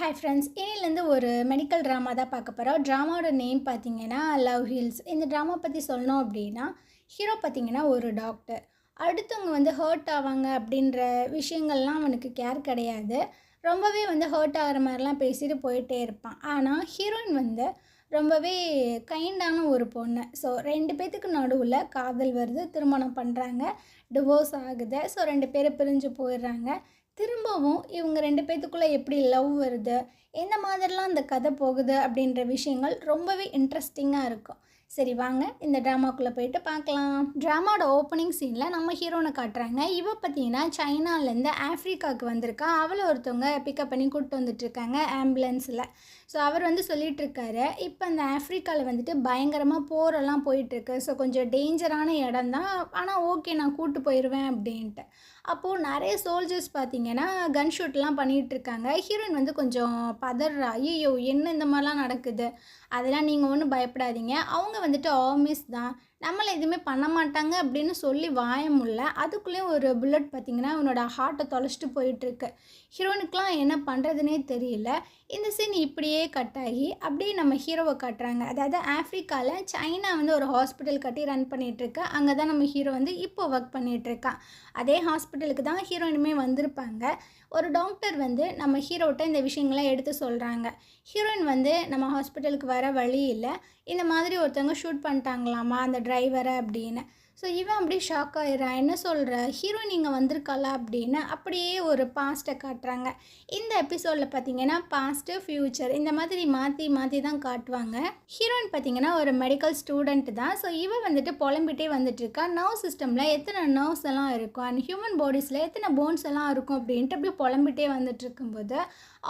Hi friends, இன்னிலேருந்து ஒரு medical drama தான் பார்க்க போகிறோம். ட்ராமாவோட நேம் பார்த்தீங்கன்னா லவ் ஹீல்ஸ். இந்த ட்ராமா பற்றி சொல்லணும் அப்படின்னா, ஹீரோ பார்த்தீங்கன்னா ஒரு டாக்டர். அடுத்தவங்க வந்து ஹர்ட் ஆவாங்க அப்படின்ற விஷயங்கள்லாம் அவனுக்கு கேர் கிடையாது. ரொம்பவே வந்து ஹர்ட் ஆகிற மாதிரிலாம் பேசிட்டு போயிட்டே இருப்பான். ஆனால் ஹீரோயின் வந்து ரொம்பவே கைண்டான ஒரு பொண்ணு. ஸோ 2 பேத்துக்கு நடுவில் காதல் வருது, திருமணம் பண்ணுறாங்க, டிவோர்ஸ் ஆகுது. ஸோ 2 பேரும் பிரிஞ்சு போயிடுறாங்க. திரும்பவும் இவங்க 2 பேத்துக்குள்ளே எப்படி லவ் வருது, எந்த மாதிரிலாம் அந்த கதை போகுது அப்படின்ற விஷயங்கள் ரொம்பவே இன்ட்ரெஸ்டிங்காக இருக்கும். சரி வாங்க இந்த ட்ராமாக்குள்ளே போயிட்டு பார்க்கலாம். ட்ராமாவோட ஓப்பனிங் சீனில் நம்ம ஹீரோனை காட்டுறாங்க. இவ பார்த்தீங்கன்னா சைனாலேருந்து ஆஃப்ரிக்காவுக்கு வந்திருக்கா. அவளை ஒருத்தவங்க பிக்கப் பண்ணி கூப்பிட்டு வந்துட்டுருக்காங்க ஆம்புலன்ஸில். ஸோ அவர் வந்து சொல்லிகிட்ருக்காரு, இப்போ அந்த ஆஃப்ரிக்காவில் வந்துட்டு பயங்கரமாக போரெல்லாம் போயிட்டுருக்கு. ஸோ கொஞ்சம் டேஞ்சரான இடம் தான், ஆனால் ஓகே நான் கூப்பிட்டு போயிடுவேன் அப்படின்ட்டு. அப்போது நிறைய சோல்ஜர்ஸ் பார்த்தீங்கன்னா கன் ஷூட்லாம் பண்ணிகிட்ருக்காங்க. ஹீரோயின் வந்து கொஞ்சம் பதறா, ஐயோ என்ன இந்த மாதிரிலாம் நடக்குது, அதெல்லாம் நீங்கள் ஒன்றும் பயப்படாதீங்க, அவங்க வந்துட்டு ஆர்மிஸ் தான், நம்மளை எதுவுமே பண்ண மாட்டாங்க அப்படின்னு சொல்லி வாய முடியல. அதுக்குள்ளேயும் ஒரு புல்லட் பார்த்திங்கன்னா அவனோட ஹார்ட்டை தொலைச்சிட்டு போயிட்டுருக்கு. ஹீரோனுக்குலாம் என்ன பண்ணுறதுனே தெரியல. இந்த சீன் இப்படியே கட் ஆகி அப்படியே நம்ம ஹீரோவை காட்டுறாங்க. அதாவது ஆஃப்ரிக்காவில் சைனா வந்து ஒரு ஹாஸ்பிட்டல் கட்டி ரன் பண்ணிகிட்ருக்கு. அங்கே தான் நம்ம ஹீரோ வந்து இப்போ ஒர்க் பண்ணிகிட்ருக்கான். அதே ஹாஸ்பிட்டலுக்கு தான் ஹீரோயினுமே வந்திருப்பாங்க. ஒரு டாக்டர் வந்து நம்ம ஹீரோட்ட இந்த விஷயங்களை எடுத்து சொல்கிறாங்க. ஹீரோயின் வந்து நம்ம ஹாஸ்பிட்டலுக்கு வர வழி இல்லை, இந்த மாதிரி ஒருத்தவங்க ஷூட் பண்ணிட்டாங்களாமா அந்த டிரைவரை அப்படின்னு. ஸோ இவன் அப்படியே ஷாக் ஆகிடுறான். என்ன சொல்கிற, ஹீரோயின் இங்கே வந்திருக்காளா அப்படின்னு. அப்படியே ஒரு பாஸ்ட்டை காட்டுறாங்க. இந்த எபிசோடில் பார்த்தீங்கன்னா பாஸ்ட்டு ஃப்யூச்சர் இந்த மாதிரி மாற்றி மாற்றி தான் காட்டுவாங்க. ஹீரோயின் பார்த்தீங்கன்னா ஒரு மெடிக்கல் ஸ்டூடெண்ட் தான். ஸோ இவன் வந்துட்டு புலம்பிகிட்டே வந்துட்டுருக்கா. நர்வ் சிஸ்டமில் எத்தனை நர்வ்ஸ் எல்லாம் இருக்கும் அண்ட் ஹியூமன் பாடிஸில் எத்தனை போன்ஸ் எல்லாம் இருக்கும் அப்படின்ட்டு அப்படியே புலம்பிகிட்டே வந்துட்டு இருக்கும்போது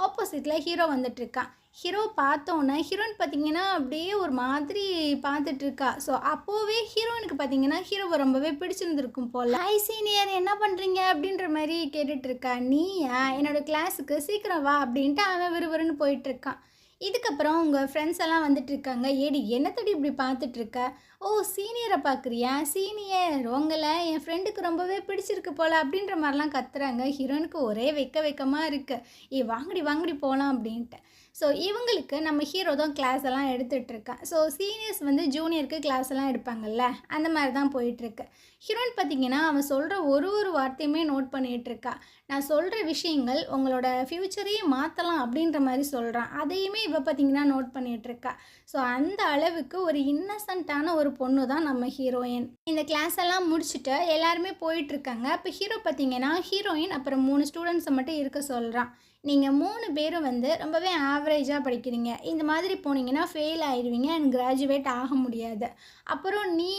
ஆப்போசிட்டில் ஹீரோ வந்துட்டுருக்கான். ஹீரோ பார்த்தோன்னே ஹீரோயின் பார்த்தீங்கன்னா அப்படியே ஒரு மாதிரி பார்த்துட்ருக்கா. ஸோ அப்போவே ஹீரோயினுக்கு பார்த்தீங்கன்னா ஹீரோவை ரொம்பவே பிடிச்சிருந்துருக்கும் போல். ஹாய் சீனியர், என்ன பண்ணுறீங்க அப்படின்ற மாதிரி கேட்டுட்ருக்கா. நீயா, என்னோடய கிளாஸுக்கு சீக்கிரம் வா அப்படின்ட்டு அவன் விறுவிறுன்னு போயிட்டுருக்கான். இதுக்கப்புறம் உங்கள் ஃப்ரெண்ட்ஸ் எல்லாம் வந்துட்டுருக்காங்க. ஏடி என்னத்தடி இப்படி பார்த்துட்ருக்க, ஓ சீனியரை பார்க்குறியா, சீனியர் உங்களை என் ஃப்ரெண்டுக்கு ரொம்பவே பிடிச்சிருக்கு போல் அப்படின்ற மாதிரிலாம் கத்துறாங்க. ஹீரோனுக்கு ஒரே வெக்கமாக இருக்குது. வாங்கடி வாங்கடி போகலாம் அப்படின்ட்டு. ஸோ இவங்களுக்கு நம்ம ஹீரோ தான் கிளாஸ் எல்லாம் எடுத்துகிட்ருக்கான். ஸோ சீனியர்ஸ் வந்து ஜூனியருக்கு கிளாஸ் எல்லாம் எடுப்பாங்கல்ல, அந்த மாதிரி தான் போயிட்டுருக்கு. ஹீரோயின் பார்த்திங்கன்னா அவன் சொல்கிற ஒரு வார்த்தையுமே நோட் பண்ணிகிட்ருக்கா. நான் சொல்கிற விஷயங்கள் உங்களோட ஃப்யூச்சரையே மாற்றலாம் அப்படின்ற மாதிரி சொல்கிறான். அதையுமே இவ பார்த்திங்கன்னா நோட் பண்ணிகிட்ருக்கா. ஸோ அந்த அளவுக்கு ஒரு இன்னசென்ட்டான ஒரு பொண்ணு தான் நம்ம ஹீரோயின். இந்த கிளாஸ் எல்லாம் முடிச்சுட்டு எல்லாருமே போயிட்டுருக்காங்க. இப்போ ஹீரோ பார்த்திங்கன்னா ஹீரோயின் அப்புறம் 3 ஸ்டூடெண்ட்ஸை மட்டும் இருக்க சொல்கிறான். நீங்கள் 3 பேரும் வந்து ரொம்பவே ஆவரேஜாக படிக்கிறீங்க, இந்த மாதிரி போனீங்கன்னா ஃபெயில் ஆகிடுவீங்க அண்ட் கிராஜுவேட் ஆக முடியாது. அப்புறம் நீ,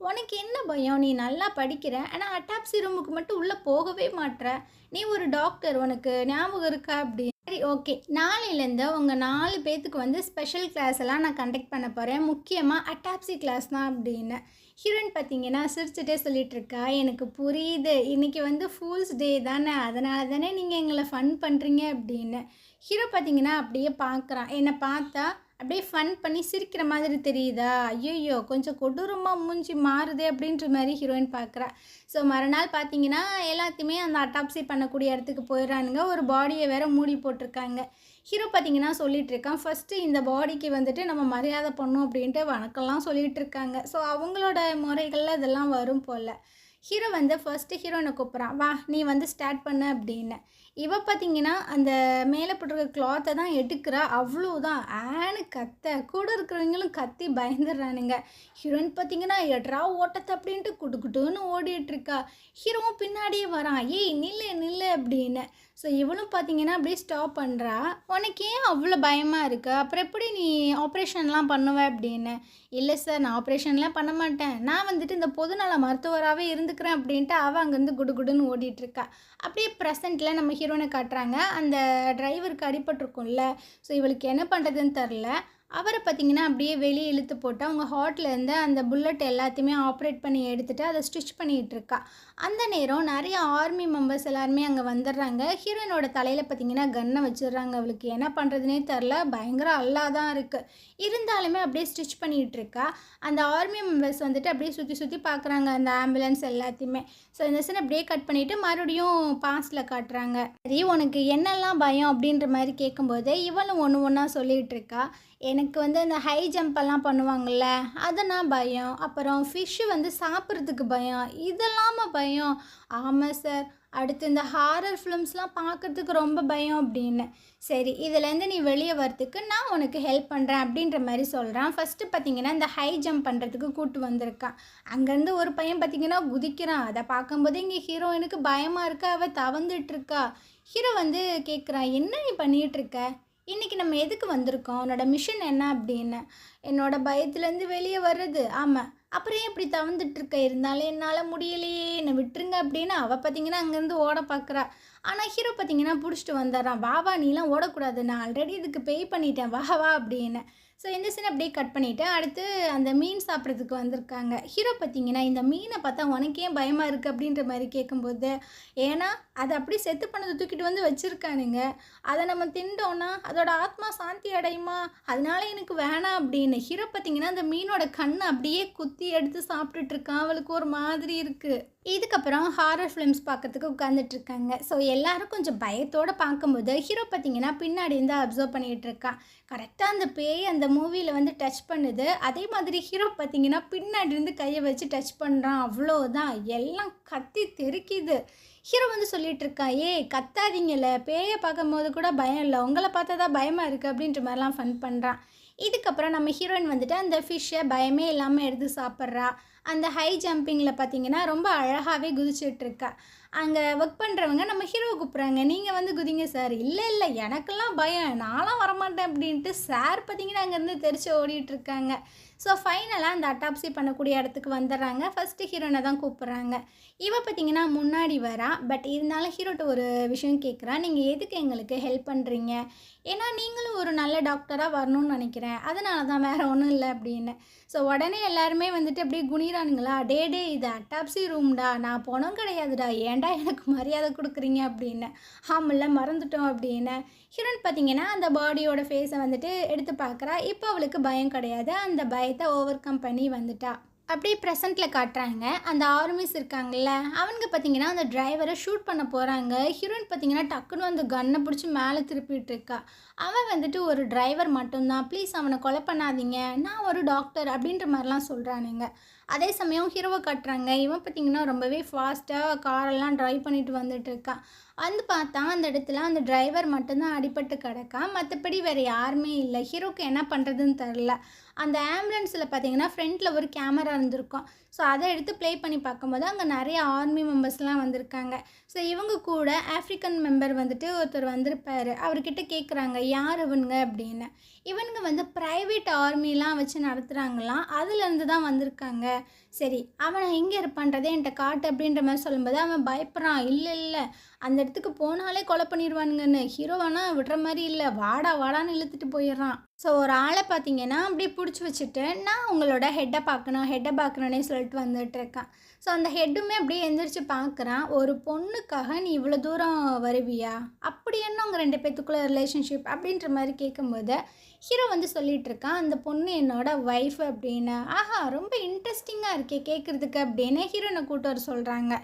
உனக்கு என்ன பயம், நீ நல்லா படிக்கிற ஆனால் அட்டாப்சி ரூமுக்கு மட்டும் உள்ளே போகவே மாட்ற, நீ ஒரு டாக்டர், உனக்கு ஞாபகம் இருக்கா அப்படி. சரி ஓகே, நாளையிலேருந்து உங்கள் 4 பேத்துக்கு வந்து ஸ்பெஷல் கிளாஸ் எல்லாம் நான் கண்டக்ட் பண்ண போகிறேன், முக்கியமாக அட்டாப்சி கிளாஸ் தான் அப்படின்னு. ஹீரோயின் பார்த்தீங்கன்னா சிரிச்சுட்டே சொல்லிகிட்ருக்கா, எனக்கு புரியுது, இன்றைக்கி வந்து ஃபூல்ஸ் டே தானே, அதனால தானே நீங்கள் எங்களை ஃபன் பண்ணுறீங்க அப்படின்னு. ஹீரோ பார்த்தீங்கன்னா அப்படியே பார்க்குறான். என்னை பார்த்தா அப்படியே ஃபன் பண்ணி சிரிக்கிற மாதிரி தெரியுதா, ஐயோ கொஞ்சம் கொடூரமாக மூஞ்சி மாறுதே அப்படின்ற மாதிரி ஹீரோயின் பார்க்குறா. ஸோ மறுநாள் பார்த்தீங்கன்னா எல்லாத்தையுமே அந்த அட்டாப்சி பண்ணக்கூடிய இடத்துக்கு போயிடுறானுங்க. ஒரு பாடியை வேற மூடி போட்டிருக்காங்க. ஹீரோ பார்த்தீங்கன்னா சொல்லிகிட்ருக்கான், ஃபஸ்ட்டு இந்த பாடிக்கு வந்துட்டு நம்ம மரியாதை பண்ணோம் அப்படின்ட்டு வணக்கம்லாம் சொல்லிகிட்ருக்காங்க. ஸோ அவங்களோட முறைகளில் இதெல்லாம் வரும் போல். ஹீரோ வந்து ஃபஸ்ட்டு ஹீரோயினை கூப்பிட்றான், வா நீ வந்து ஸ்டார்ட் பண்ண அப்படின்னு. இவ பார்த்தீங்கன்னா அந்த மேலே போட்டிருக்க கிளாத்தை தான் எடுக்கிறா. அவ்வளோதான் ஆன்னு கத்த, கூட இருக்கிறவங்களும் கத்தி பயந்துடுறானுங்க. ஹீரோயின் பார்த்தீங்கன்னா எட்ரா ஓட்டத்தை அப்படின்ட்டு குட்டுன்னு ஓடிட்டுருக்கா. ஹீரோவும் பின்னாடியே வரான், ஏய் நில்லு நில்லு அப்படின்னு. ஸோ இவளும் பார்த்தீங்கன்னா அப்படியே ஸ்டாப் பண்ணுறா. உனக்கு ஏன் அவ்வளோ பயமாக இருக்கு, அப்புறம் எப்படி நீ ஆப்ரேஷன்லாம் பண்ணுவேன் அப்படின்னு. இல்லை சார், நான் ஆப்ரேஷன்லாம் பண்ண மாட்டேன், நான் வந்துட்டு இந்த பொதுநல மருத்துவராகவே இருந்துக்கிறேன் அப்படின்ட்டு அவள் அங்கேருந்து குடுன்னு ஓடிட்டுருக்கா. அப்படியே ப்ரெசண்ட்டில் நம்ம ஹீரோனை காட்டுறாங்க. அந்த டிரைவருக்கு அடிபட்டிருக்கும்ல, ஸோ இவளுக்கு என்ன பண்ணுறதுன்னு தெரில. அவரை பார்த்தீங்கன்னா அப்படியே வெளியே இழுத்து போட்டு அவங்க ஹார்ட்ல இருந்த அந்த புல்லட் எல்லாத்தையுமே ஆப்ரேட் பண்ணி எடுத்துட்டு அதை ஸ்டிச் பண்ணிகிட்டு இருக்கா. அந்த நேரம் நிறைய ஆர்மி மெம்பர்ஸ் எல்லாருமே அங்கே வந்துடுறாங்க. ஹீரோயினோட தலையில் பார்த்தீங்கன்னா கன்னை வச்சிடுறாங்க. அவளுக்கு என்ன பண்ணுறதுனே தெரில, பயங்கர அல்லா தான் இருக்குது. இருந்தாலுமே அப்படியே ஸ்டிச் பண்ணிகிட்டு இருக்கா. அந்த ஆர்மி மெம்பர்ஸ் வந்துட்டு அப்படியே சுற்றி சுற்றி பார்க்குறாங்க அந்த ஆம்புலன்ஸ் எல்லாத்தையுமே. ஸோ இந்த சீன் அப்படியே கட் பண்ணிவிட்டு மறுபடியும் பாஸ்டில் காட்டுறாங்க. சரி, உனக்கு என்னெல்லாம் பயம் அப்படின்ற மாதிரி கேட்கும்போது இவளும் ஒன்று ஒன்றா சொல்லிகிட்டு இருக்கா. எனக்கு வந்து இந்த ஹை ஜம்பெல்லாம் பண்ணுவாங்கள்ல, அதெல்லாம் பயம். அப்புறம் ஃபிஷ்ஷு வந்து சாப்பிட்றதுக்கு பயம். இதெல்லாம பயம். ஆமாம் சார். அடுத்து இந்த ஹாரர் ஃபிலிம்ஸ்லாம் பார்க்குறதுக்கு ரொம்ப பயம் அப்படின்னு. சரி, இதுலேருந்து நீ வெளியே வரத்துக்கு நான் உனக்கு ஹெல்ப் பண்ணுறேன் அப்படின்ற மாதிரி சொல்கிறான். ஃபஸ்ட்டு பார்த்தீங்கன்னா இந்த ஹை ஜம்ப் பண்ணுறதுக்கு கூட்டு வந்திருக்கான். அங்கேருந்து ஒரு பையன் பார்த்தீங்கன்னா குதிக்கிறான். அதை பார்க்கும்போது இங்கே ஹீரோயினுக்கு பயமாக இருக்கா, அவள் தவந்துட்டுருக்கா. ஹீரோ வந்து கேட்குறான், என்ன நீ பண்ணிகிட்ருக்க, இன்றைக்கி நம்ம எதுக்கு வந்திருக்கோம், உன்னோட மிஷன் என்ன அப்படின்னு. என்னோட பயத்துலேருந்து வெளியே வர்றது. ஆமாம், அப்புறம் ஏன் இப்படி தவந்துட்டுருக்க, இருந்தாலும் என்னால் முடியலையே, என்னை விட்டுருங்க அப்படின்னு அவள் பார்த்தீங்கன்னா அங்கேருந்து ஓட பார்க்குறா. ஆனால் ஹீரோ பார்த்தீங்கன்னா பிடிச்சிட்டு வந்துடுறான். வா வா, நீலாம் ஓடக்கூடாது, நான் ஆல்ரெடி இதுக்கு பே பண்ணிட்டேன், வா வா அப்படின்னு. ஸோ இந்த சீன் அப்படியே கட் பண்ணிவிட்டு அடுத்து அந்த மீன் சாப்பிட்றதுக்கு வந்திருக்காங்க. ஹீரோ பார்த்தீங்கன்னா இந்த மீனை பார்த்தா உனக்கே பயமாக இருக்குது அப்படின்ற மாதிரி கேட்கும்போது, ஏன்னா அதை அப்படி செத்து பண்ணதை தூக்கிட்டு வந்து வச்சுருக்கானுங்க, அதை நம்ம திண்டோன்னா அதோட ஆத்மா சாந்தி அடையுமா, அதனால எனக்கு வேணாம் அப்படின்னு. ஹீரோ பார்த்தீங்கன்னா அந்த மீனோட கண்ணை அப்படியே குத்தி எடுத்து சாப்பிட்டுட்டு இருக்கான். அவளுக்கு ஒரு மாதிரி இருக்குது. இதுக்கப்புறம் ஹாரர் ஃபிலிம்ஸ் பார்க்கறதுக்கு உட்காந்துட்ருக்காங்க. ஸோ எல்லோரும் கொஞ்சம் பயத்தோடு பார்க்கும்போது ஹீரோ பார்த்தீங்கன்னா பின்னாடி இருந்து அப்சர்வ் பண்ணிகிட்டு இருக்கான். கரெக்டாக அந்த பேய் அந்த மூவியில் வந்து டச் பண்ணுது. அதே மாதிரி ஹீரோ பார்த்தீங்கன்னா பின்னாடி இருந்து கையை வச்சு டச் பண்ணுறான். அவ்வளோதான், எல்லாம் கத்தி தெறிக்கிது. ஹீரோ வந்து சொல்லிகிட்டு இருக்கான், ஏய் கத்தாதீங்கல்ல, பேயை பார்க்கும்போது கூட பயம் இல்லை, உங்களை பார்த்தா தான் பயமாக இருக்குது அப்படின்ற மாதிரிலாம் ஃபன் பண்ணுறான். இதுக்கப்புறம் நம்ம ஹீரோயின் வந்துட்டு அந்த ஃபிஷ்ஷை பயமே இல்லாமல் எடுத்து சாப்பிட்றா. அந்த ஹை ஜம்பிங்கில் பார்த்தீங்கன்னா ரொம்ப அழகாகவே குதிச்சிட்ருக்கா. அங்கே ஒர்க் பண்ணுறவங்க நம்ம ஹீரோவை கூப்பிட்றாங்க, நீங்கள் வந்து குதிங்க சார். இல்லை இல்லை, எனக்கெல்லாம் பயம், நான்லாம் வரமாட்டேன் அப்படின்ட்டு சார் பார்த்தீங்கன்னா அங்கேருந்து தெரிச்சு ஓடிட்டுருக்காங்க. ஸோ ஃபைனலாக அந்த அட்டாப்சி பண்ணக்கூடிய இடத்துக்கு வந்துடுறாங்க. ஃபஸ்ட்டு ஹீரோனை தான் கூப்பிட்றாங்க. இவ பார்த்தீங்கன்னா முன்னாடி வரா. பட் இருந்தாலும் ஹீரோட்ட ஒரு விஷயம் கேட்குறா, நீங்கள் எதுக்கு எங்களுக்கு ஹெல்ப் பண்ணுறீங்க, ஏன்னா நீங்களும் ஒரு நல்ல டாக்டராக வரணும்னு நினைக்கிறேன், அதனால தான், வேறு ஒன்றும் இல்லை அப்படின்னு. ஸோ உடனே எல்லாருமே வந்துட்டு அப்படியே குனிறானுங்களா, டே இது அட்டாப்சி ரூம்டா, நான் பணம் கிடையாதுடா, ஏன்டா எனக்கு மரியாதை கொடுக்குறீங்க அப்படின்னு. ஆமில்ல, மறந்துட்டோம் அப்படின்னு. ஹீரோயின் பார்த்தீங்கன்னா அந்த பாடியோட ஃபேஸை வந்துட்டு எடுத்து பார்க்குறா. இப்போ அவளுக்கு பயம் கிடையாது, அந்த பயத்தை ஓவர் கம் பண்ணி வந்துட்டா. அப்படியே ப்ரெசண்ட்டில் காட்டுறாங்க. அந்த ஆர்மிஸ் இருக்காங்கல்ல, அவனுங்க பார்த்தீங்கன்னா அந்த டிரைவரை ஷூட் பண்ண போகிறாங்க. ஹீரோயின் பார்த்தீங்கன்னா டக்குன்னு அந்த கன்னை பிடிச்சி மேலே திருப்பிட்டு இருக்கா. அவன் வந்துட்டு ஒரு டிரைவர் மட்டும்தான், ப்ளீஸ் அவனை கொலை பண்ணாதீங்க, நான் ஒரு டாக்டர் அப்படின்ற மாதிரிலாம் சொல்கிறானுங்க. அதே சமயம் ஹீரோவை காட்டுறாங்க. இவன் பார்த்தீங்கன்னா ரொம்பவே ஃபாஸ்ட்டாக காரெல்லாம் ட்ரைவ் பண்ணிட்டு வந்துட்டு இருக்கான். வந்து பார்த்தா அந்த இடத்துல அந்த டிரைவர் மட்டும்தான் அடிபட்டு கிடக்கான், மற்றபடி வேறு யாருமே இல்லை. ஹீரோக்கு என்ன பண்ணுறதுன்னு தெரில. அந்த ஆம்புலன்ஸில் பார்த்தீங்கன்னா ஃப்ரண்ட்டில் ஒரு கேமரா இருந்திருக்கும். ஸோ அதை எடுத்து ப்ளே பண்ணி பார்க்கும்போது அங்கே நிறைய ஆர்மி மெம்பர்ஸ்லாம் வந்திருக்காங்க. ஸோ இவங்க கூட ஆஃப்ரிக்கன் மெம்பர் வந்துட்டு ஒருத்தர் வந்திருப்பார். அவர்கிட்ட கேட்குறாங்க, யார் இவனுங்க அப்படின்னு. இவனுங்க வந்து ப்ரைவேட் ஆர்மிலாம் வச்சு நடத்துகிறாங்களாம், அதுலேருந்து தான் வந்திருக்காங்க. சரி, அவனை எங்கே இருப்பான்றதே என்கிட்ட காட்டு அப்படின்ற மாதிரி சொல்லும்போது அவன் பயப்படுறான். இல்லை அந்த இடத்துக்கு போனாலே கொலை பண்ணிடுவானுங்கன்னு. ஹீரோவானா விடுற மாதிரி இல்லை, வாடா வாடான்னு இழுத்துட்டு போயிடுறான். ஸோ ஒரு ஆளை பார்த்தீங்கன்னா அப்படியே பிடிச்சி வச்சுட்டு, நான் உங்களோட ஹெட்டை பார்க்கணுன்னே சொல்லிட்டு வந்துட்டுருக்கான். ஸோ அந்த ஹெட்டுமே அப்படியே எந்திரிச்சு பார்க்குறான். ஒரு பொண்ணுக்காக நீ இவ்வளோ தூரம் வருவியா, அப்படி என்ன உங்கள் 2 பேத்துக்குள்ளே ரிலேஷன்ஷிப் அப்படின்ற மாதிரி கேட்கும்போது ஹீரோ வந்து சொல்லிகிட்டு இருக்கான், அந்த பொண்ணு என்னோட ஒய்ஃப் அப்படின்னு. ஆஹா, ரொம்ப இன்ட்ரெஸ்டிங்காக இருக்கே கேட்குறதுக்கு அப்படின்னு ஹீரோனை கூட்டு வர சொல்கிறாங்க.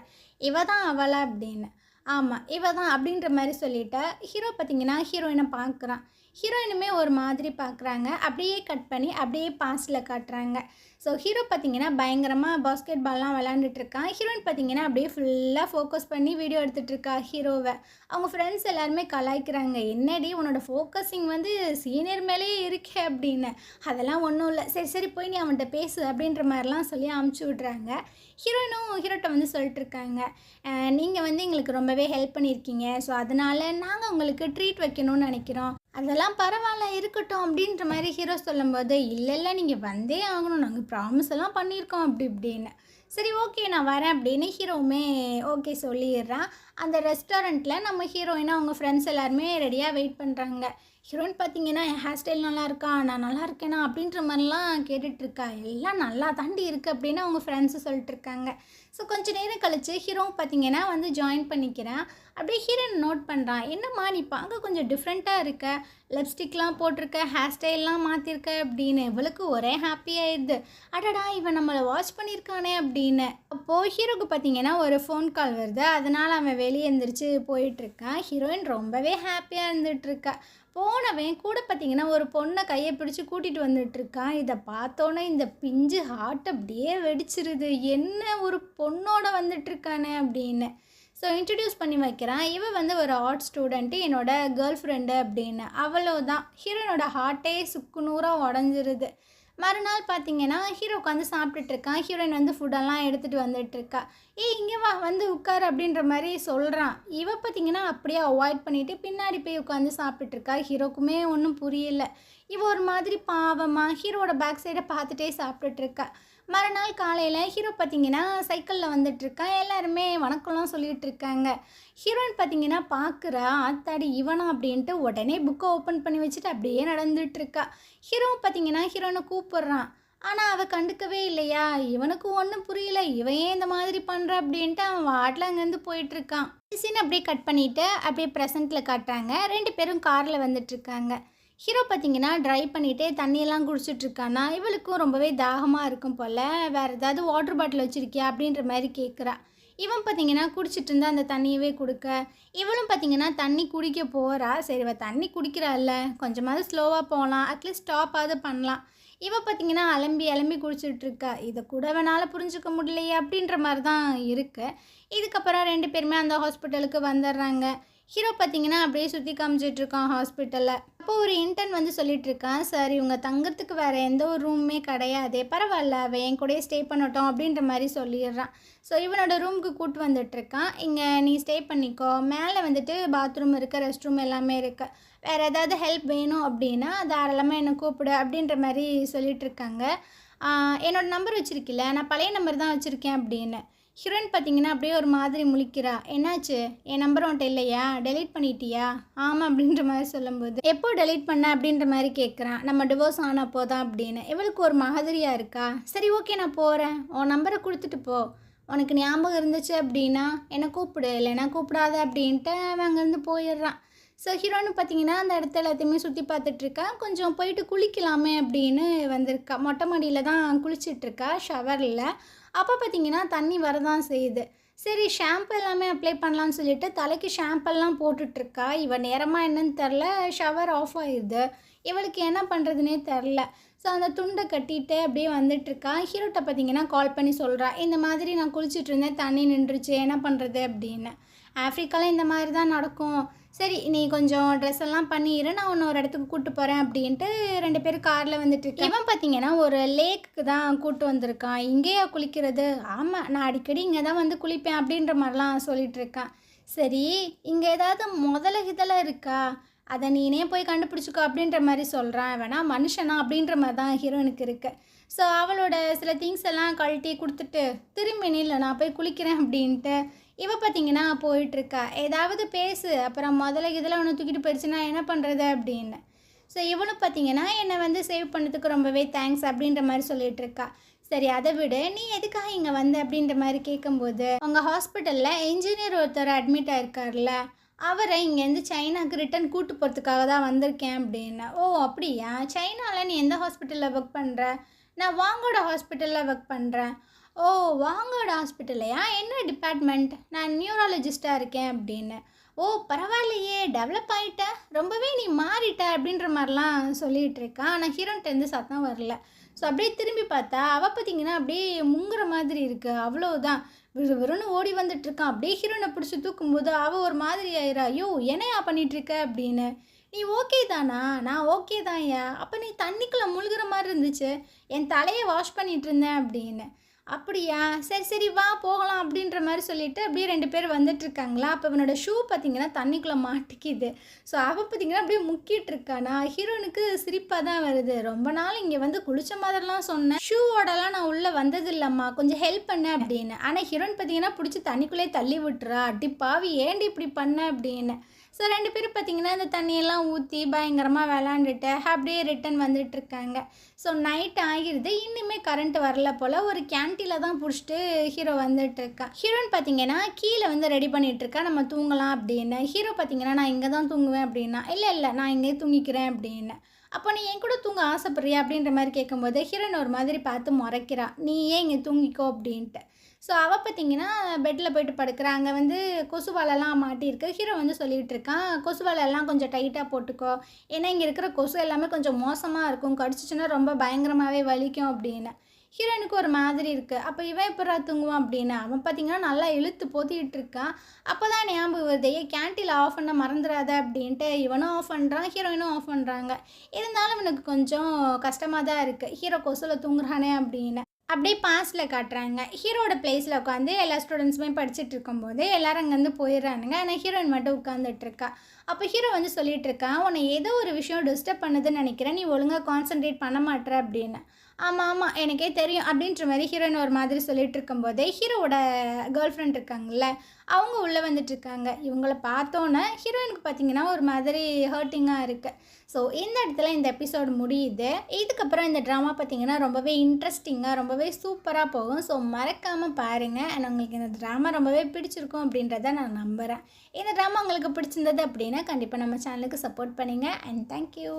இவ தான் அவளா அப்படின்னு. ஆமாம், இவ தான் அப்படின்ற மாதிரி சொல்லிவிட்டு ஹீரோ பார்த்தீங்கன்னா ஹீரோயினை பார்க்குறான். ஹீரோயினுமே ஒரு மாதிரி பார்க்குறாங்க. அப்படியே கட் பண்ணி அப்படியே பாஸ்டில் காட்டுறாங்க. ஸோ ஹீரோ பார்த்தீங்கன்னா பயங்கரமாக பாஸ்கெட் பால்லாம் விளாண்டுட்ருக்கான். ஹீரோயின் பார்த்தீங்கன்னா அப்படியே ஃபுல்லாக ஃபோக்கஸ் பண்ணி வீடியோ எடுத்துகிட்ருக்கா ஹீரோவை. அவங்க ஃப்ரெண்ட்ஸ் எல்லாருமே கலாய்க்கிறாங்க, என்னடி உன்னோட ஃபோக்கஸிங் வந்து சீனியர் மேலேயே இருக்கே அப்படின்னு. அதெல்லாம் ஒன்றும் இல்லை, சரி போய் நீ அவன்கிட்ட பேசு அப்படின்ற மாதிரிலாம் சொல்லி அமுச்சு விட்றாங்க. ஹீரோயினும் ஹீரோட்ட வந்து சொல்லிட்டுருக்காங்க, நீங்கள் வந்து எங்களுக்கு ரொம்பவே ஹெல்ப் பண்ணியிருக்கீங்க, ஸோ அதனால் நாங்கள் உங்களுக்கு ட்ரீட் வைக்கணும்னு நினைக்கிறோம். அதெல்லாம் பரவாயில்ல, இருக்கட்டும் அப்படின்ற மாதிரி ஹீரோ சொல்லும்போது, இல்லை நீங்கள் வந்தே ஆகணும், நாங்கள் ப்ராமிஸ் எல்லாம் பண்ணியிருக்கோம் அப்படி இப்படின்னு. சரி ஓகே நான் வரேன் அப்படின்னு ஹீரோவுமே ஓகே சொல்லிடுறான். அந்த ரெஸ்டாரண்ட்டில் நம்ம ஹீரோயினும் அவங்க ஃப்ரெண்ட்ஸ் எல்லாருமே ரெடியாக வெயிட் பண்ணுறாங்க. ஹீரோயின் பார்த்தீங்கன்னா, என் ஹேர் ஸ்டைல் நல்லா இருக்கா? நான் நல்லா இருக்கேனா? அப்படின்ற மாதிரிலாம் கேட்டுட்ருக்கா. எல்லாம் நல்லா தாண்டி இருக்குது அப்படின்னு அவங்க ஃப்ரெண்ட்ஸு சொல்லிட்டுருக்காங்க. ஸோ கொஞ்ச நேரம் கழிச்சு ஹீரோவும் பார்த்தீங்கன்னா வந்து ஜாயின் பண்ணிக்கிறேன். அப்படியே ஹீரோயின் நோட் பண்ணுறான். என்னம்மா நீ பார்க்க கொஞ்சம் டிஃப்ரெண்ட்டாக இருக்க, லிப்ஸ்டிக்லாம் போட்டிருக்க, ஹேர் ஸ்டைல்லாம் மாற்றிருக்க அப்படின்னு. இவளுக்கு ஒரே ஹாப்பி ஆயிடுது. அடடா இவன் நம்மளை வாட்ச் பண்ணியிருக்கானே அப்படின்னு. அப்போது ஹீரோக்கு பார்த்தீங்கன்னா ஒரு ஃபோன் கால் வருது. அதனால் அவன் வெளியே எந்திரிச்சு போயிட்டுருக்கான். ஹீரோயின் ரொம்பவே ஹாப்பியாக இருந்துகிட்ருக்கா. போனவன் கூட பார்த்தீங்கன்னா ஒரு பொண்ணை கையை பிடிச்சி கூட்டிகிட்டு வந்துட்டுருக்கான். இதை பார்த்தோன்னே இந்த பிஞ்சு ஹார்ட் அப்படியே வெடிச்சிருது. என்ன ஒரு பொண்ணோட வந்துட்டுருக்கானே அப்படின்னு. ஸோ இன்ட்ரடியூஸ் பண்ணி வைக்கிறான். இவன் வந்து ஒரு ஆர்ட் ஸ்டூடெண்ட்டு, என்னோட கேர்ள் ஃப்ரெண்டு அப்படின்னு. அவ்வளோதான். ஹீரோனோட ஹார்ட்டே சுக்கு நூறாக உடஞ்சிருது. மறுநாள் பார்த்தீங்கன்னா ஹீரோ உட்காந்து சாப்பிட்டுட்ருக்கான். ஹீரோயின் வந்து ஃபுட்டெல்லாம் எடுத்துகிட்டு வந்துட்டுருக்கா. ஏய் இங்கே வா வந்து உட்காரு அப்படின்ற மாதிரி சொல்கிறான். இவ பார்த்தீங்கன்னா அப்படியே அவாய்ட் பண்ணிவிட்டு பின்னாடி போய் உட்காந்து சாப்பிட்டுட்ருக்கா. ஹீரோக்குமே ஒன்றும் புரியல. இவ ஒரு மாதிரி பாவமாக ஹீரோட பேக் சைடை பார்த்துட்டே சாப்பிட்டுட்ருக்கா. மறுநாள் காலையில் ஹீரோ பார்த்தீங்கன்னா சைக்கிளில் வந்துட்டுருக்கான். எல்லாருமே வணக்கம்லாம் சொல்லிகிட்டு இருக்காங்க. ஹீரோயின் பார்த்தீங்கன்னா பார்க்குறா, ஆத்தாடி இவனா அப்படின்ட்டு உடனே புக்கை ஓப்பன் பண்ணி வச்சுட்டு அப்படியே நடந்துகிட்ருக்கா. ஹீரோவும் பார்த்தீங்கன்னா ஹீரோயினை கூப்பிட்றான். ஆனால் அவள் கண்டுக்கவே இல்லையா. இவனுக்கு ஒன்றும் புரியல, இவன் ஏன் இந்த மாதிரி பண்ணுற அப்படின்ட்டு அவன் வாட்டில் அங்கேருந்து போயிட்டுருக்கான். சீன் அப்படியே கட் பண்ணிவிட்டு அப்படியே ப்ரெசண்ட்டில் காட்டுறாங்க. 2 பேரும் காரில் வந்துட்டுருக்காங்க. ஹீரோ பார்த்தீங்கன்னா ட்ரைவ் பண்ணிகிட்டே தண்ணியெல்லாம் குடிச்சிட்ருக்கானா. இவளுக்கும் ரொம்பவே தாகமாக இருக்கும் போல். வேறு ஏதாவது வாட்டர் பாட்டில் வச்சுருக்கியா அப்படின்ற மாதிரி கேட்குறா. இவன் பார்த்தீங்கன்னா குடிச்சிட்டு இருந்தா அந்த தண்ணியவே கொடுக்க, இவளும் பார்த்தீங்கன்னா தண்ணி குடிக்க போகிறா. சரி இவள் தண்ணி குடிக்கிறாள்ல, கொஞ்சமாவது ஸ்லோவாக போகலாம், அட்லீஸ்ட் ஸ்டாப்பாவது பண்ணலாம். இவ பார்த்தீங்கன்னா அலம்பி அலம்பி குடிச்சிட்ருக்கா. இதை கூட வேணாலும் புரிஞ்சுக்க முடியலையே அப்படின்ற மாதிரி தான் இருக்குது. இதுக்கப்புறம் 2 பேருமே அந்த ஹாஸ்பிட்டலுக்கு வந்துடுறாங்க. ஹீரோ பார்த்தீங்கன்னா அப்படியே சுற்றி காமிச்சிட்ருக்கான் ஹாஸ்பிட்டலில். அப்போ ஒரு இன்டர்ன் வந்து சொல்லிகிட்ருக்கான், சார் இவங்க தங்குறதுக்கு வேறு எந்த ஒரு ரூமுமே கிடையாதே, பரவாயில்ல அவன் என் கூடயே ஸ்டே பண்ணட்டும் அப்படின்ற மாதிரி சொல்லிடுறான். ஸோ இவனோட ரூமுக்கு கூப்பிட்டு வந்துட்டுருக்கான். இங்கே நீ ஸ்டே பண்ணிக்கோ, மேலே வந்துட்டு பாத்ரூம் இருக்குது, ரெஸ்ட் ரூம் எல்லாமே இருக்குது, வேறு ஏதாவது ஹெல்ப் வேணும் அப்படின்னா தாராளமாக என்னை கூப்பிடு அப்படின்ற மாதிரி சொல்லிகிட்ருக்காங்க. என்னோடய நம்பர் வச்சுருக்கில்ல, நான் பழைய நம்பர் தான் வச்சுருக்கேன் அப்படின்னு. ஹீரோயின் பார்த்தீங்கன்னா அப்படியே ஒரு மாதிரி முழிக்கிறா. என்னாச்சு, என் நம்பர் உன்ட்ட இல்லையா, டெலீட் பண்ணிட்டியா? ஆமாம் அப்படின்ற மாதிரி சொல்லும்போது, எப்போ டெலீட் பண்ண அப்படின்ற மாதிரி கேட்குறான். நம்ம டிவோர்ஸ் ஆனப்போ தான் அப்படின்னு. இவளுக்கு ஒரு மாதிரியாக இருக்கா. சரி ஓகே நான் போகிறேன், உன் நம்பரை கொடுத்துட்டு போ, உனக்கு ஞாபகம் இருந்துச்சு அப்படின்னா என்னை கூப்பிடு, இல்லைன்னா கூப்பிடாத அப்படின்ட்டு அவன் அங்கேருந்து போயிடுறான். ஸோ ஹீரோன்னு பார்த்தீங்கன்னா அந்த இடத்த எல்லாத்தையுமே சுற்றி பார்த்துட்ருக்கா. கொஞ்சம் போயிட்டு குளிக்கலாமே அப்படின்னு வந்திருக்கா. மொட்டை மாடியில் தான் குளிச்சிட்ருக்கா ஷவரில். அப்போ பார்த்தீங்கன்னா தண்ணி வரதான் செய்யுது. சரி ஷாம்பு எல்லாமே அப்ளை பண்ணலான்னு சொல்லிட்டு தலைக்கு ஷாம்பெல்லாம் போட்டுட்ருக்கா. இவள் நேரமாக என்னன்னு தெரில, ஷவர் ஆஃப் ஆயிடுது. இவளுக்கு என்ன பண்ணுறதுனே தெரில. ஸோ அந்த துண்டை கட்டிட்டு அப்படியே வந்துட்டுருக்கா. ஹீரோட்ட பார்த்தீங்கன்னா கால் பண்ணி சொல்கிறா, இந்த மாதிரி நான் குளிச்சுட்டு இருந்தேன், தண்ணி நின்றுச்சு, என்ன பண்ணுறது அப்படின்னு. ஆஃப்ரிக்காவில் இந்த மாதிரி தான் நடக்கும், சரி நீ கொஞ்சம் ட்ரெஸ் எல்லாம் பண்ணிடு, நான் உன்னை ஒரு இடத்துக்கு கூப்பிட்டு போகிறேன் அப்படின்ட்டு 2 பேரும் காரில் வந்துட்டுருக்கேன். இவன் பார்த்தீங்கன்னா ஒரு லேக்குக்கு தான் கூப்பிட்டு வந்திருக்கான். இங்கேயா குளிக்கிறது? ஆமாம் நான் அடிக்கடி இங்கே தான் வந்து குளிப்பேன் அப்படின்ற மாதிரிலாம் சொல்லிகிட்ருக்கான். சரி இங்கே ஏதாவது முதல்ல இதெல்லாம் இருக்கா, அதை நீனே போய் கண்டுபிடிச்சிக்கோ அப்படின்ற மாதிரி சொல்கிறான். வேணா மனுஷனா அப்படின்ற மாதிரி தான் ஹீரோனுக்கு இருக்குது. ஸோ அவளோட சில திங்ஸ் எல்லாம் கழட்டி கொடுத்துட்டு திரும்பி நில்ல, நான் போய் குளிக்கிறேன் அப்படின்ட்டு இவ பார்த்தீங்கன்னா போயிட்டுருக்கா. ஏதாவது பேசு, அப்புறம் முதல்ல இதில் ஒன்று தூக்கிட்டு போயிடுச்சுன்னா என்ன பண்ணுறது அப்படின்னு. ஸோ இவனும் பார்த்தீங்கன்னா என்னை வந்து சேவ் பண்ணதுக்கு ரொம்பவே தேங்க்ஸ் அப்படின்ற மாதிரி சொல்லிகிட்ருக்கா. சரி அதை விட நீ எதுக்காக இங்கே வந்து அப்படின்ற மாதிரி கேட்கும்போது, உங்கள் ஹாஸ்பிட்டலில் என்ஜினியர் ஒருத்தர் அட்மிட் ஆகிருக்கார்ல, அவரை இங்கேருந்து சைனாவுக்கு ரிட்டன் கூட்டு போகிறதுக்காக தான் வந்திருக்கேன் அப்படின்னு. ஓ அப்படியா, சைனாவில் நீ எந்த ஹாஸ்பிட்டலில் ஒர்க் பண்ணுற? நான் வாங்கோட ஹாஸ்பிட்டலில் ஒர்க் பண்ணுறேன். ஓ வாங்கோட ஹாஸ்பிட்டல்லையா, என்ன டிபார்ட்மெண்ட்? நான் நியூராலஜிஸ்ட்டாக இருக்கேன் அப்படின்னு. ஓ பரவாயில்லையே, டெவலப் ஆகிட்ட, ரொம்பவே நீ மாறிட்ட அப்படின்ற மாதிரிலாம் சொல்லிகிட்டு இருக்கான். ஆனால் ஹீரோன்ட்டேருந்து சத்தம் வரல. ஸோ அப்படியே திரும்பி பார்த்தா அவள் பார்த்தீங்கன்னா அப்படியே முங்குற மாதிரி இருக்குது. அவ்வளோதான், விறுவிறுன்னு ஓடி வந்துட்டுருக்கான். அப்படியே ஹீரோனை பிடிச்சி தூக்கும்போது அவள் ஒரு மாதிரி ஆயிரா. ஐயோ என்னையா பண்ணிகிட்ருக்க அப்படின்னு. நீ ஓகே தானா? நான் ஓகே தான் ஐயா. அப்போ நீ தண்ணிக்குள்ளே முழுகிற மாதிரி இருந்துச்சு, என் தலையை வாஷ் பண்ணிகிட்டு இருந்தேன் அப்படின்னு. அப்படியா? சரி, சரி வா போகலாம் அப்படின்ற மாரி சொல்லிட்டு அப்படியே 2 பேர் வந்துட்டுருக்காங்களா, அப்ப இவனோட ஷூ பார்த்தீங்கன்னா தண்ணிக்குள்ள மாட்டிக்கிது. ஸோ அவ பார்த்தீங்கன்னா அப்படியே முக்கிட்டு இருக்கானா, ஹீரோனுக்கு சிரிப்பா தான் வருது. ரொம்ப நாள் இங்க வந்து குளிச்ச மாதிரிலாம் சொன்னேன். ஷூவோடலாம் நான் உள்ள வந்ததில்லம்மா. கொஞ்சம் ஹெல்ப் பண்ணு அப்படின்னு. ஆனா ஹீரோயின் பார்த்தீங்கன்னா புடிச்சு தண்ணிக்குள்ளேயே தள்ளி விட்டுறா. அடி பாவி ஏன்டி இப்படி பண்ண அப்படின்னு. ஸோ 2 பேரும் பார்த்தீங்கன்னா, இந்த தண்ணியெல்லாம் ஊத்தி பயங்கரமா விளாண்டுட்டு அப்படியே ரிட்டர்ன் வந்துட்டுருக்காங்க. ஸோ நைட் ஆகிருது. இன்னுமே கரண்ட் வரல போல. ஒரு கேன்டீன்ல தான் புடிச்சுட்டு ஹீரோ வந்துட்டுருக்கான். ஹீரோயின் பார்த்தீங்கன்னா, கீழ வந்து ரெடி பண்ணிட்டுருக்கா. நம்ம தூங்கலாம் அப்படின்னு. ஹீரோ பார்த்தீங்கன்னா, நான் இங்க தான் தூங்குவேன் அப்படின்னா, இல்ல, இல்ல நான் இங்கேயே தூங்கிக்கிறேன் அப்படின்னு. அப்போ நீ என் கூட தூங்க ஆசைப்படுறியா? அப்படின்ற மாரி கேட்கும்போது, ஹீரோயின் ஒரு மாதிரி பார்த்து மொறைக்கிறா. நீ ஏன் இங்க தூங்கிக்கோ அப்படின்ட்டு. ஸோ அவ பார்த்தீங்கன்னா, பெட்ல போயிட்டு படுக்கிறா. அங்க வந்து கொசு வலைலாம் மாட்டியிருக்கு. ஹீரோ வந்து சொல்லிட்டு இருக்கான், "கொசு வலைலாம் கொஞ்சம் டைட்டா போட்டுக்கோ. ஏன்னா, இங்க இருக்கிற கொசு எல்லாமே கொஞ்சம் மோசமா இருக்கும். கடிச்சிச்சுன்னா ரொம்ப பயங்கரமாவே வலிக்கும்" அப்படின்னு. ஹீரோயினுக்கு ஒரு மாதிரி இருக்கு. அப்ப இவன் எப்புட்றா தூங்குவான் அப்படின்னு. அவன் பார்த்தீங்கன்னா, நல்லா இழுத்து பொத்திட்டு இருக்கான். அப்பதான் ஞாபகம் வருது, "ஏய் கேன்டீன்ல ஆஃப் பண்ண மறந்துறாத" அப்படின்ட்டு இவனும் ஆஃப் பண்றான், ஹீரோயினும் ஆஃப் பண்றாங்க. இருந்தாலும் இவனுக்கு கொஞ்சம் கஷ்டமா தான் இருக்கு. ஹீரோ கொசுல தூங்குறானே அப்படின்னு. அப்படியே பாஸ்ட்ல காட்டுறாங்க. ஹீரோவோட பிளேஸ்ல உட்காந்து எல்லா ஸ்டூடண்ட்ஸுமே படிச்சுட்டு இருக்கும்போது, எல்லாரும் அங்கேருந்து போயிடுறானுங்க. ஆனா ஹீரோயின் மட்டும் உட்காந்துட்டு இருக்கா. அப்போ ஹீரோ வந்து சொல்லிட்டு இருக்கான், "உன்னை ஏதோ ஒரு விஷயம் டிஸ்டர்ப் பண்ணுதுன்னு நினைக்கிறேன். நீ ஒழுங்கா கான்சன்ட்ரேட் பண்ண மாட்ற" அப்படின்னு. "ஆமா, ஆமா எனக்கே தெரியும்" அப்படின்ற மாரி ஹீரோயின் ஒரு மாதிரி சொல்லிட்டு இருக்கும்போதே, ஹீரோவோட கேர்ள் ஃப்ரெண்ட் இருக்காங்கல்ல, அவங்க உள்ள வந்துட்டுருக்காங்க. இவங்கள பார்த்தோன்னே ஹீரோயினுக்கு பார்த்தீங்கன்னா, ஒரு மாதிரி ஹர்ட்டிங்கா இருக்கு. ஸோ இந்த இடத்துல இந்த எபிசோடு முடியுது. இதுக்கப்புறம் இந்த ட்ராமா பார்த்தீங்கன்னா, ரொம்பவே இன்ட்ரெஸ்டிங்கா, ரொம்பவே சூப்பரா போகும். ஸோ மறக்காம பாருங்க. அண்ட் உங்களுக்கு இந்த ட்ராமா ரொம்பவே பிடிச்சிருக்கும் அப்படின்றத நான் நம்புறேன். இந்த ட்ராமா உங்களுக்கு பிடிச்சிருந்தது அப்படின்னா, கண்டிப்பா நம்ம சேனலுக்கு சப்போர்ட் பண்ணுங்க. And thank you.